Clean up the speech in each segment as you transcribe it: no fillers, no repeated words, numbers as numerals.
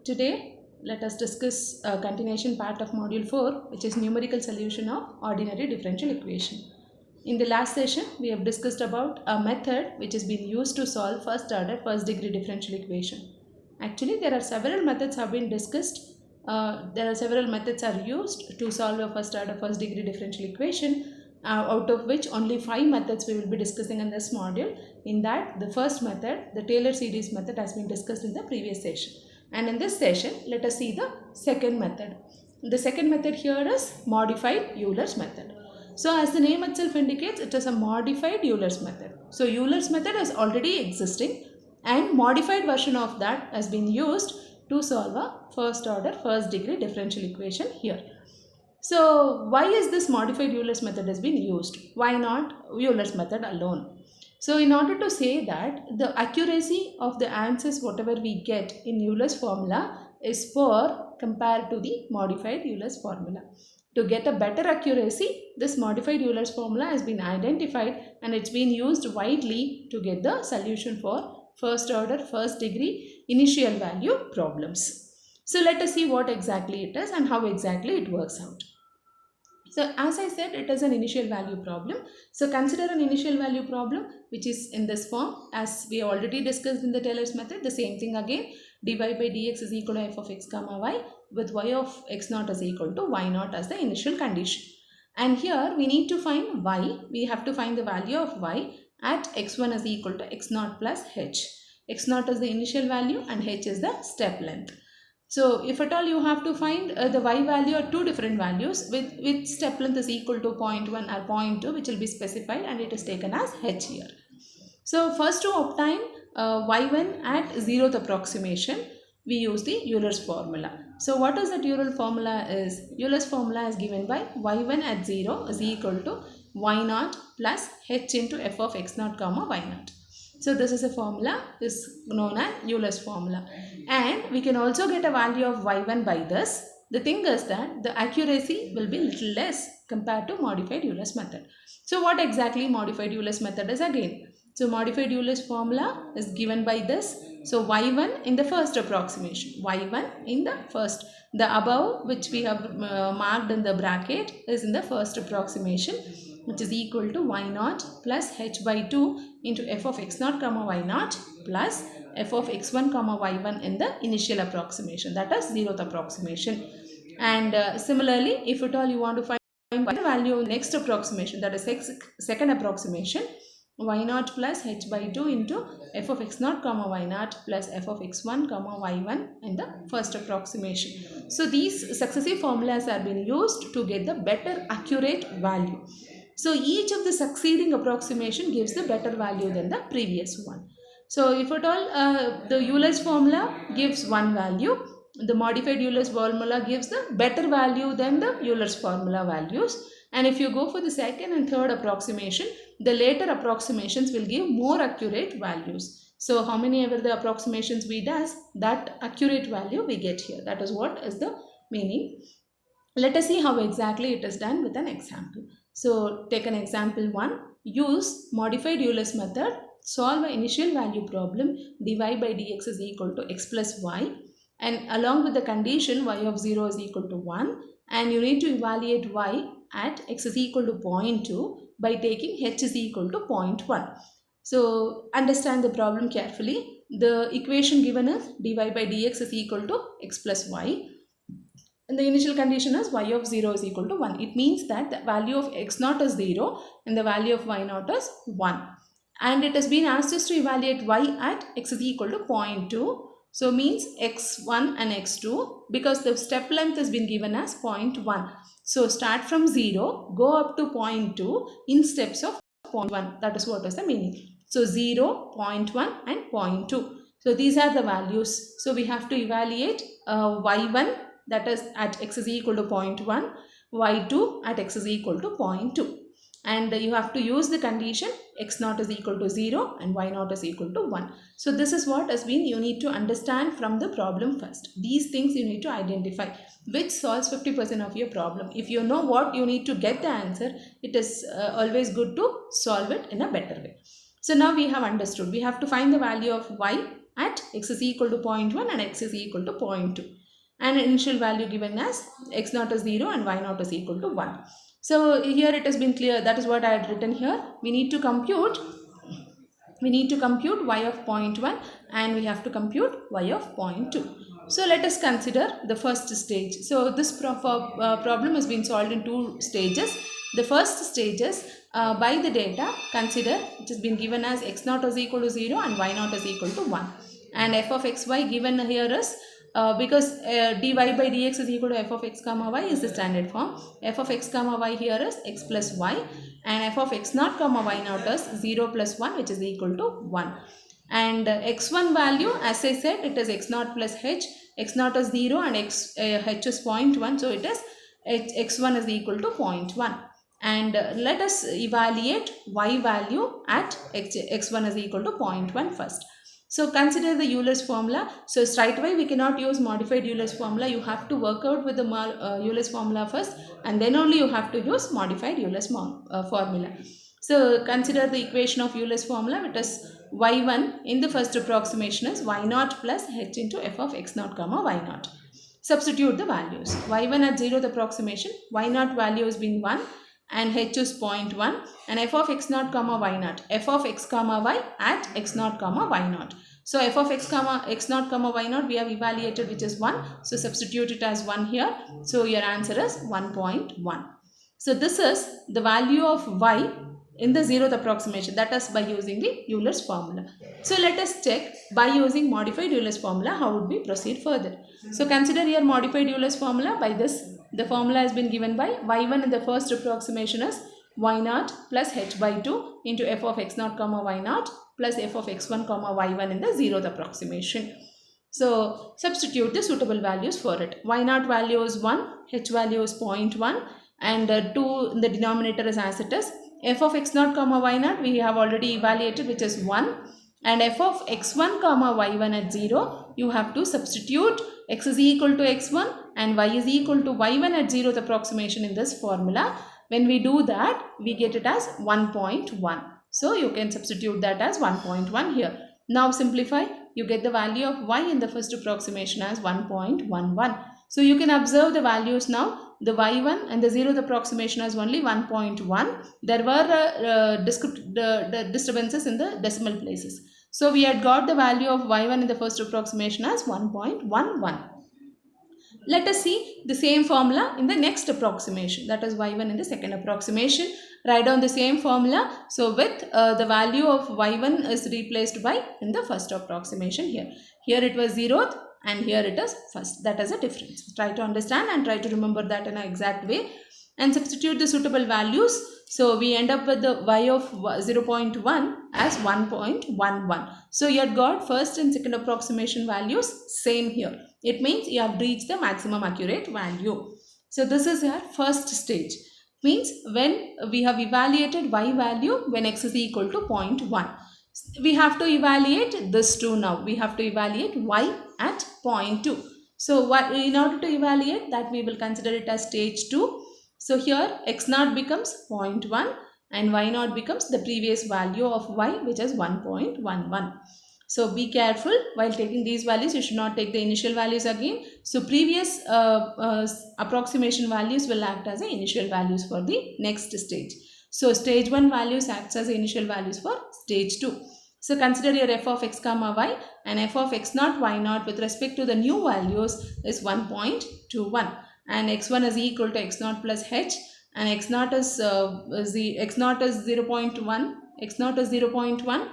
Today, let us discuss a continuation part of Module 4, which is numerical solution of ordinary differential equation. In the last session, we have discussed about a method which has been used to solve first order, first degree differential equation. Actually, there are several methods have been discussed. There are several methods are used to solve a first order, first degree differential equation. Out of which only 5 methods we will be discussing in this module. In that, the first method, the Taylor series method, has been discussed in the previous session. And in this session, let us see the second method. The second method here is modified Euler's method. So as the name itself indicates, it is a modified Euler's method. So Euler's method is already existing and modified version of that has been used to solve a first order, first degree differential equation here. So why is this modified Euler's method has been used? Why not Euler's method alone? So in order to say that the accuracy of the answers whatever we get in Euler's formula is poor compared to the modified Euler's formula. To get a better accuracy, this modified Euler's formula has been identified and it's been used widely to get the solution for first order, first degree initial value problems. So let us see what exactly it is and how exactly it works out. So as I said, it is an initial value problem. So consider an initial value problem which is in this form as we already discussed in the Taylor's method. The same thing again, dy by dx is equal to f of x comma y with y of x naught is equal to y naught as the initial condition. And here we need to find y. We have to find the value of y at x1 is equal to x naught plus h. X naught is the initial value and h is the step length. So if at all you have to find the y value at two different values with step length is equal to 0.1 or 0.2 which will be specified and it is taken as h here. So first to obtain y1 at 0th approximation we use the Euler's formula. So what is that Euler formula is? Euler's formula is given by y1 at 0 is equal to y naught plus h into f of x naught comma y naught. So this is a formula is known as Euler's formula and we can also get a value of y1 by this. The thing is that the accuracy will be little less compared to modified Euler's method. So what exactly modified Euler's method is again? So modified Euler's formula is given by this. So y1 in the first approximation, y1 in the first, the above which we have marked in the bracket is in the first approximation which is equal to y naught plus h by 2 into f of x naught comma y naught plus f of x1 comma y1 in the initial approximation, that is 0th approximation. And similarly, if at all you want to find the value of next approximation, that is second approximation, y naught plus h by 2 into f of x naught comma y naught plus f of x1 comma y1 in the first approximation. So these successive formulas have been used to get the better accurate value. So each of the succeeding approximation gives the better value than the previous one. So if at all the Euler's formula gives one value, the modified Euler's formula gives the better value than the Euler's formula values. And if you go for the second and third approximation, the later approximations will give more accurate values. So how many ever the approximations we does, that accurate value we get here. That is what is the meaning. Let us see how exactly it is done with an example. So take an example 1. Use modified Euler's method. Solve an initial value problem. Dy by dx is equal to x plus y. And along with the condition y of 0 is equal to 1. And you need to evaluate y at x is equal to 0.2 by taking h is equal to 0.1. So understand the problem carefully. The equation given is dy by dx is equal to x plus y. And the initial condition is y of 0 is equal to 1. It means that the value of x naught is 0 and the value of y naught is 1. And it has been asked us to evaluate y at x is equal to 0.2. So means x1 and x2 because the step length has been given as 0.1. So start from 0, go up to 0.2 in steps of 0.1. That is what is the meaning. So 0, 0.1 and 0.2. So these are the values. So we have to evaluate y1 that is at x is equal to 0.1, y2 at x is equal to 0.2. And you have to use the condition x naught is equal to 0 and y naught is equal to 1. So this is what has been you need to understand from the problem first. These things you need to identify which solves 50% of your problem. If you know what you need to get the answer, it is always good to solve it in a better way. So now we have understood. We have to find the value of y at x is equal to 0.1 and x is equal to 0.2. And initial value given as x naught is 0 and y naught is equal to 1. So here it has been clear, that is what I had written here. We need to compute y of 0.1 and we have to compute y of 0.2. So let us consider the first stage. So this problem has been solved in two stages. The first stage is by the data, consider it has been given as x naught is equal to 0 and y naught is equal to 1. And f of xy given here is because dy by dx is equal to f of x comma y is the standard form. F of x comma y here is x plus y, and f of x naught comma y naught is 0 plus 1, which is equal to 1. And x1 value, as I said, it is x naught plus h. X naught is 0 and h is 0.1, so it is x1 is equal to 0.1. And let us evaluate y value at x1 is equal to 0.1 first. So consider the Euler's formula. So straight away we cannot use modified Euler's formula. You have to work out with the Euler's formula first, and then only you have to use modified Euler's formula. So consider the equation of Euler's formula, which is y1 in the first approximation is y naught plus h into f of x naught comma y naught. Substitute the values. Y1 at 0th approximation, y naught value has been 1 and h is 0.1, and f of x naught comma y naught, f of x comma y at x naught comma y naught. So f of x naught comma y naught we have evaluated, which is 1. So substitute it as 1 here. So your answer is 1.1. So this is the value of y in the 0th approximation, that is by using the Euler's formula. So let us check by using modified Euler's formula how would we proceed further. So consider here modified Euler's formula. By this, the formula has been given by y1 in the first approximation is y naught plus h by 2 into f of x naught comma y naught plus f of x1 comma y1 in the 0th approximation. So substitute the suitable values for it. Y naught value is 1, h value is 0.1, and 2 in the denominator is as it is. F of x naught comma y naught we have already evaluated, which is 1, and f of x1 comma y1 at 0 you have to substitute x is equal to x1 and y is equal to y1 at 0th approximation in this formula. When we do that, we get it as 1.1. So you can substitute that as 1.1 here. Now simplify, you get the value of y in the first approximation as 1.11. So you can observe the values now. The y1 and the 0th approximation as only 1.1. There were disturbances in the decimal places. So we had got the value of y1 in the first approximation as 1.11. Let us see the same formula in the next approximation, that is y1 in the second approximation. Write down the same formula. So with the value of y1 is replaced by in the first approximation here. Here it was 0th and here it is first. That is a difference. Try to understand and try to remember that in an exact way and substitute the suitable values. So we end up with the y of 0.1 as 1.11. So you have got first and second approximation values same here. It means you have reached the maximum accurate value. So this is your first stage. Means when we have evaluated y value when x is equal to 0.1. We have to evaluate this too now. We have to evaluate y at 0.2. So in order to evaluate that, we will consider it as stage 2. So here x naught becomes 0.1 and y naught becomes the previous value of y, which is 1.11. So be careful while taking these values. You should not take the initial values again. So previous approximation values will act as the initial values for the next stage. So stage 1 values acts as the initial values for stage 2. So consider your f of x comma y, and f of x naught y naught with respect to the new values is 1.21, and x1 is equal to x naught plus h, and x naught is 0.1, x naught is 0.1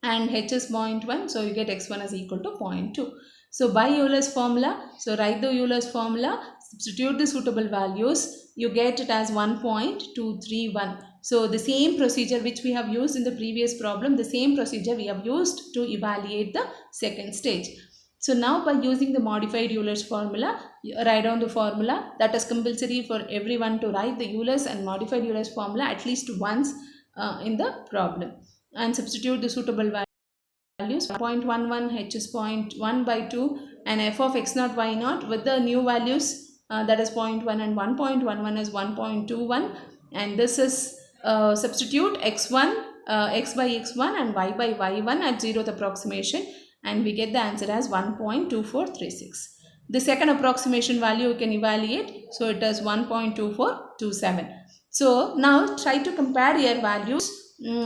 and h is 0.1, so you get x1 is equal to 0.2. So by Euler's formula, so write the Euler's formula, substitute the suitable values, you get it as 1.231. So the same procedure which we have used in the previous problem, the same procedure we have used to evaluate the second stage. So now by using the modified Euler's formula, write down the formula. That is compulsory for everyone to write the Euler's and modified Euler's formula at least once in the problem. And substitute the suitable values. 0.11, h is 0.1 by 2, and f of x naught y naught with the new values that is 0.1 and 1.11 is 1.21, and this is substitute x1 x by x1 and y by y1 at 0th approximation, and we get the answer as 1.2436. The second approximation value you can evaluate, so it is 1.2427. So now try to compare your values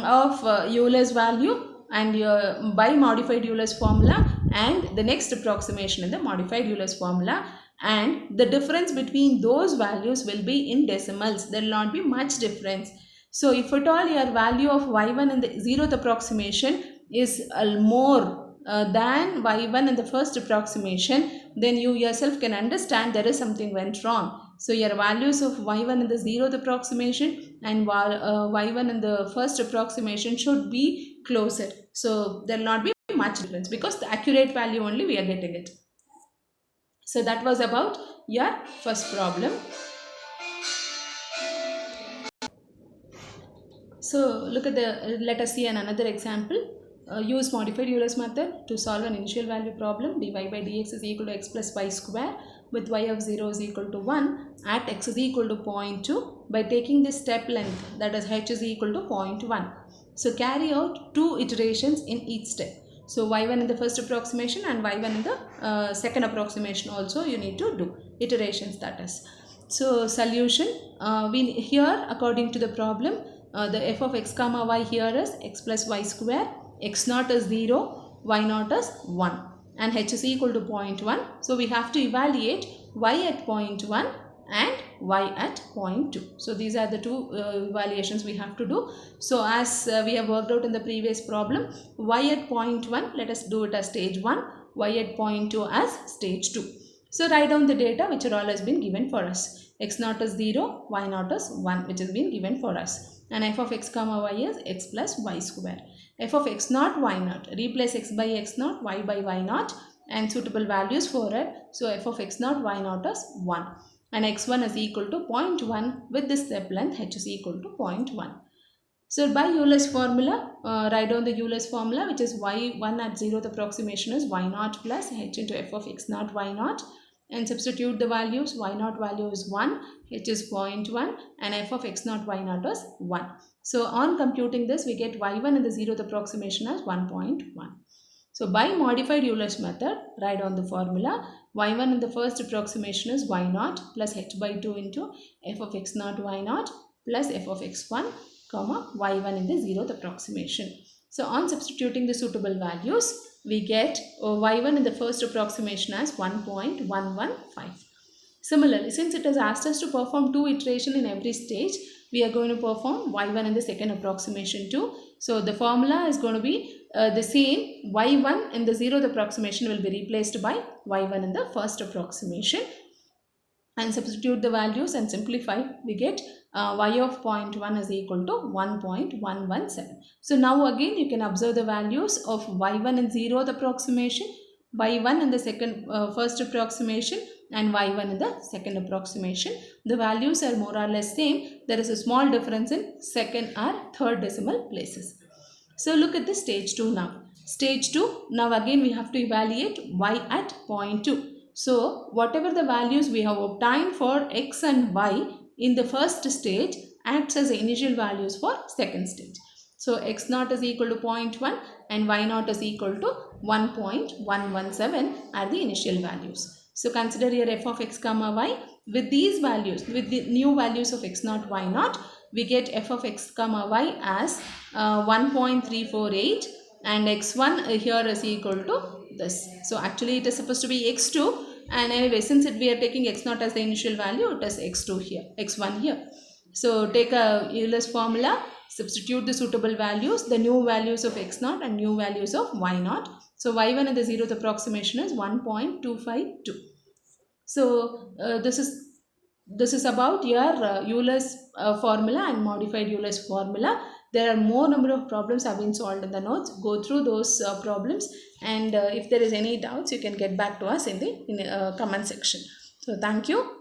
of Euler's value and your by modified Euler's formula and the next approximation in the modified Euler's formula, and the difference between those values will be in decimals. There will not be much difference. So if at all your value of y1 in the 0th approximation is more than y1 in the first approximation, then you yourself can understand there is something went wrong. So your values of y1 in the 0th approximation and y1 in the first approximation should be closer. So there will not be much difference because the accurate value only we are getting it. So that was about your first problem. So look at let us see another example. Use modified Euler's method to solve an initial value problem. dy by dx is equal to x plus y square with y of 0 is equal to 1 at x is equal to 0.2 by taking the step length, that is h is equal to 0.1. So carry out 2 iterations in each step. So y1 in the first approximation and y1 in the second approximation also you need to do iterations, that is. So solution, here according to the problem, the f of x comma y here is x plus y square, x naught is 0, y naught is 1 and h is equal to 0.1. So we have to evaluate y at 0.1 and y at 0.2. So these are the two evaluations we have to do. So as we have worked out in the previous problem, y at 0.1, let us do it as stage 1, y at 0.2 as stage 2. So write down the data which are all has been given for us. X naught is 0, y naught is 1 which has been given for us. And f of x comma y is x plus y square. F of x naught, y naught. Replace x by x naught, y by y naught and suitable values for it. So f of x naught, y naught is 1. And x1 is equal to 0.1 with this step length h is equal to 0.1. So by Euler's formula, write down the Euler's formula which is y1 at 0th approximation is y naught plus h into f of x naught, y naught, and substitute the values. Y naught value is 1, h is 0.1 and f of x naught, y naught is 1. So on computing this we get y1 in the 0th approximation as 1.1. So by modified Euler's method, write down the formula. y1 in the first approximation is y naught plus h by 2 into f of x naught, y naught plus f of x1 comma y1 in the 0th approximation. So on substituting the suitable values, we get y1 in the first approximation as 1.115. Similarly, since it has asked us to perform 2 iterations in every stage, we are going to perform y1 in the second approximation too. So the formula is going to be the same. Y1 in the 0th approximation will be replaced by y1 in the first approximation. And substitute the values and simplify, we get y of 0.1 is equal to 1.117. So now again you can observe the values of y1 in 0th approximation, y1 in the first approximation and y1 in the second approximation. The values are more or less same. There is a small difference in second or third decimal places. So look at the stage 2 now. Stage 2, now again we have to evaluate y at 0.2. So whatever the values we have obtained for x and y in the first stage acts as the initial values for second stage. So x naught is equal to 0.1 and y naught is equal to 1.117 are the initial values. So consider your f of x comma y with these values, with the new values of x naught, y naught, we get f of x comma y as 1.348 and x1 here is equal to this. So actually it is supposed to be x2, and anyway since we are taking x naught as the initial value, it is x2 here, x1 here. So take a Euler's formula, substitute the suitable values, the new values of x naught and new values of y naught. So y1 in the 0th approximation is 1.252. So this is about your Euler's formula and modified Euler's formula. There are more number of problems have been solved in the notes. Go through those problems, and if there is any doubts you can get back to us in the comment section. So thank you.